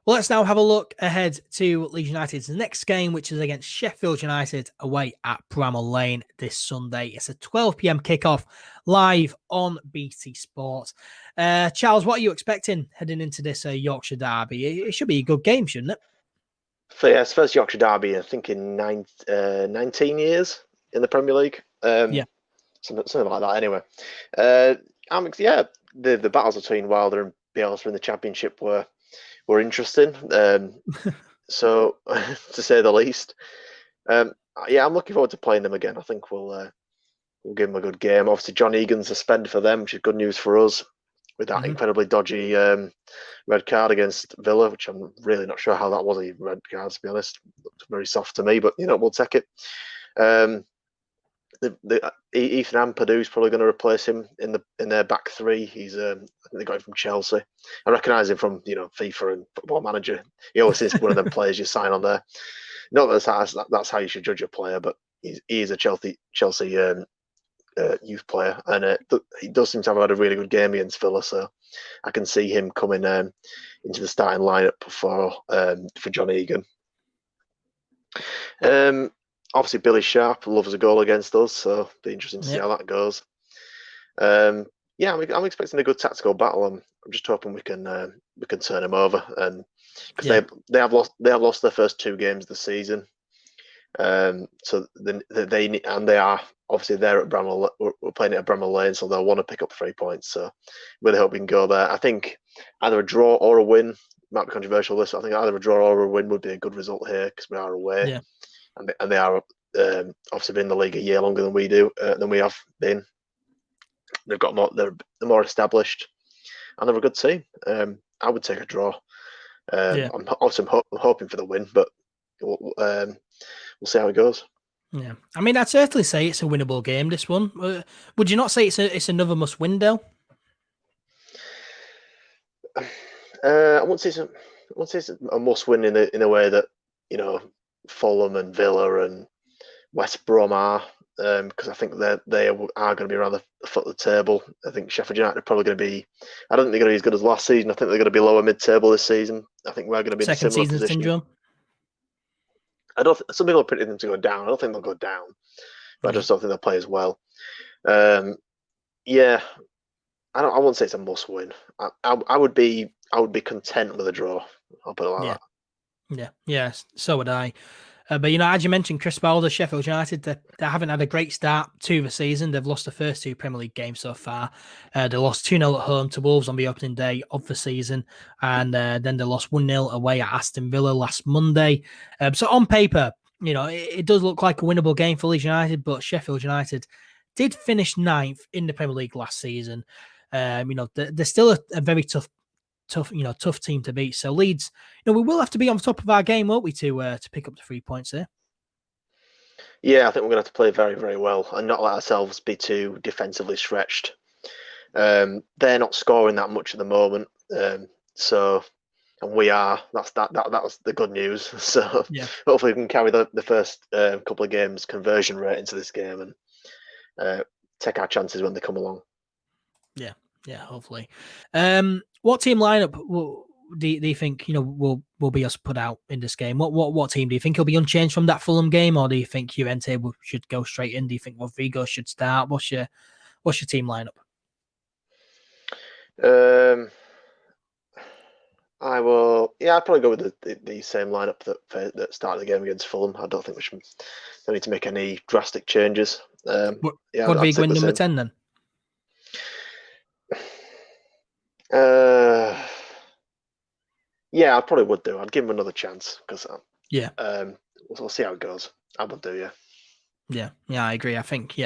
Well, let's now have a look ahead to Leeds United's next game, which is against Sheffield United away at Bramall Lane this Sunday. It's a 12 p.m. kickoff live on BT Sport. Charles, what are you expecting heading into this Yorkshire derby? It should be a good game, shouldn't it? So yeah, it's first Yorkshire derby, I think in 19 years in the Premier League. Yeah. Something like that. Anyway, the battles between Wilder and Bielsa in the Championship were interesting. So to say the least. I'm looking forward to playing them again. I think we'll give them a good game. Obviously, John Egan's suspended for them, which is good news for us. With that incredibly dodgy red card against Villa, which I'm really not sure how that was a red card, to be honest. It looked very soft to me, but we'll take it. Ethan Ampadu's probably going to replace him in their back three. He's I think they got him from Chelsea. I recognise him from FIFA and Football Manager. He always seems one of them players you sign on there. Not that that's how you should judge a player, but he is a Chelsea youth player, and he does seem to have had a really good game against Villa, so I can see him coming into the starting lineup for John Egan. Obviously, Billy Sharp loves a goal against us, so it'll be interesting to see how that goes. I'm expecting a good tactical battle. I'm just hoping we can turn him over, and because they have lost their first two games of the season. So they are obviously there at Bramall. We're playing it at Bramall Lane, so they'll want to pick up 3 points. So really hope we can go there. I think either a draw or a win might be controversial. This I think either a draw or a win would be a good result here because we are away, and they are obviously been in the league a year longer than we have been. They've got more. They're more established, and they're a good team. I would take a draw. I'm hoping for the win, but we'll see how it goes. Yeah, I mean, I'd certainly say it's a winnable game. This one, would you not say it's another must-win, Dale? I wouldn't say it's a must-win in a way that Fulham and Villa and West Brom are, because I think they are going to be around the foot of the table. I think Sheffield United are probably going to be. I don't think they're going to be as good as last season. I think they're going to be lower mid-table this season. I think we're going to be in a similar position. Syndrome. Some people are predicting them to go down. I don't think they'll go down, but I just don't think they'll play as well. I wouldn't say it's a must-win. I would be content with a draw. I'll put it like that. Yeah. So would I. But as you mentioned, Chris Wilder, Sheffield United, they haven't had a great start to the season. They've lost the first two Premier League games so far. They lost 2-0 at home to Wolves on the opening day of the season, and then they lost 1-0 away at Aston Villa last Monday. So on paper, it does look like a winnable game for Leeds United, but Sheffield United did finish 9th in the Premier League last season. They're still a very tough team to beat. So Leeds, we will have to be on top of our game, won't we, to pick up the 3 points there? Yeah, I think we're going to have to play very, very well and not let ourselves be too defensively stretched. They're not scoring that much at the moment, and we are. That was the good news. So hopefully we can carry the first couple of games conversion rate into this game and take our chances when they come along. Yeah, hopefully. What team lineup do you think will be us put out in this game? What team do you think will be unchanged from that Fulham game, or do you think Juventus should go straight in? Do you think Rodrigo should start? What's your team lineup? I will. Yeah, I'd probably go with the same lineup that started the game against Fulham. I don't think we don't need to make any drastic changes. Rodrigo in number 10 then. I probably would do. I'd give him another chance because we'll see how it goes. I would do, yeah, I agree. I think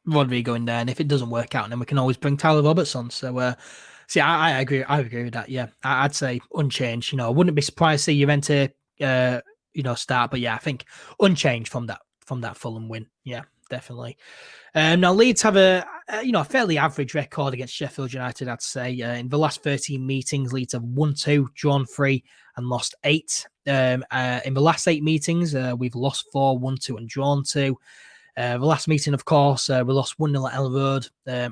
Rodrigo in there, and if it doesn't work out, then we can always bring Tyler Roberts on. So I agree. I agree with that. Yeah, I'd say unchanged. I wouldn't be surprised to see Juventus start, but I think unchanged from that Fulham win. Yeah, definitely. Now Leeds have a fairly average record against Sheffield United, I'd say. In the last 13 meetings, Leeds have won 2, drawn 3, and lost 8. In the last 8 meetings, we've lost 4, won 2, and drawn 2. The last meeting, of course, we lost 1-0 at Elland Road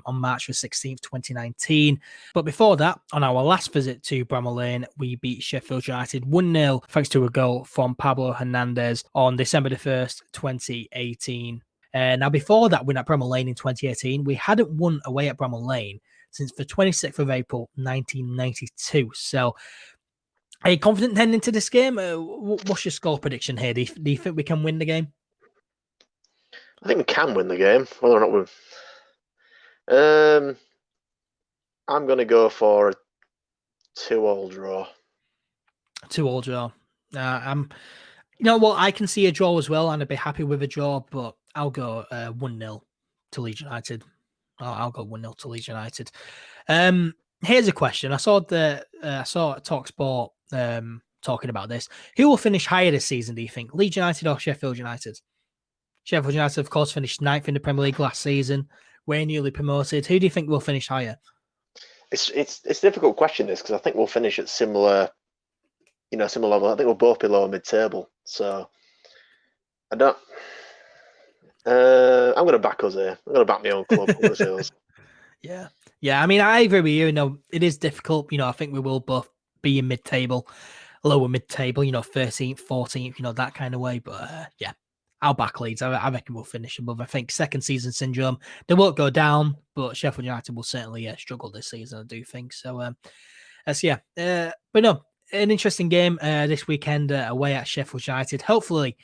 on March the 16th, 2019. But before that, on our last visit to Bramall Lane, we beat Sheffield United 1-0 thanks to a goal from Pablo Hernandez on December the 1st, 2018. Now, before that win at Bramall Lane in 2018, we hadn't won away at Bramall Lane since the 26th of April, 1992. So, are you confident heading into this game? What's your score prediction here? Do you think we can win the game? I think we can win the game, whether or not we. I'm going to go for a 2-2 draw. 2-2 draw. You know what? I can see a draw as well, and I'd be happy with a draw. But I'll go 1-0 to Leeds United. I'll go 1-0 to Leeds United. Here's a question. I saw TalkSport talking about this. Who will finish higher this season, do you think? Leeds United or Sheffield United? Sheffield United, of course, finished 9th in the Premier League last season. We're newly promoted. Who do you think will finish higher? It's a difficult question, this, because I think we'll finish at similar level. I think we'll both be lower mid-table. So I don't. I'm going to back us here. I'm going to back my own club. Yeah. I mean, I agree with you. You know, it is difficult. You know, I think we will both be in mid-table, lower mid-table. You know, 13th, 14th. You know, that kind of way. But yeah. I'll back Leeds. I reckon we'll finish above. I think second season syndrome. They won't go down, but Sheffield United will certainly struggle this season, I do think. So, but no, an interesting game this weekend away at Sheffield United. Hopefully,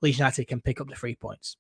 Leeds United can pick up the 3 points.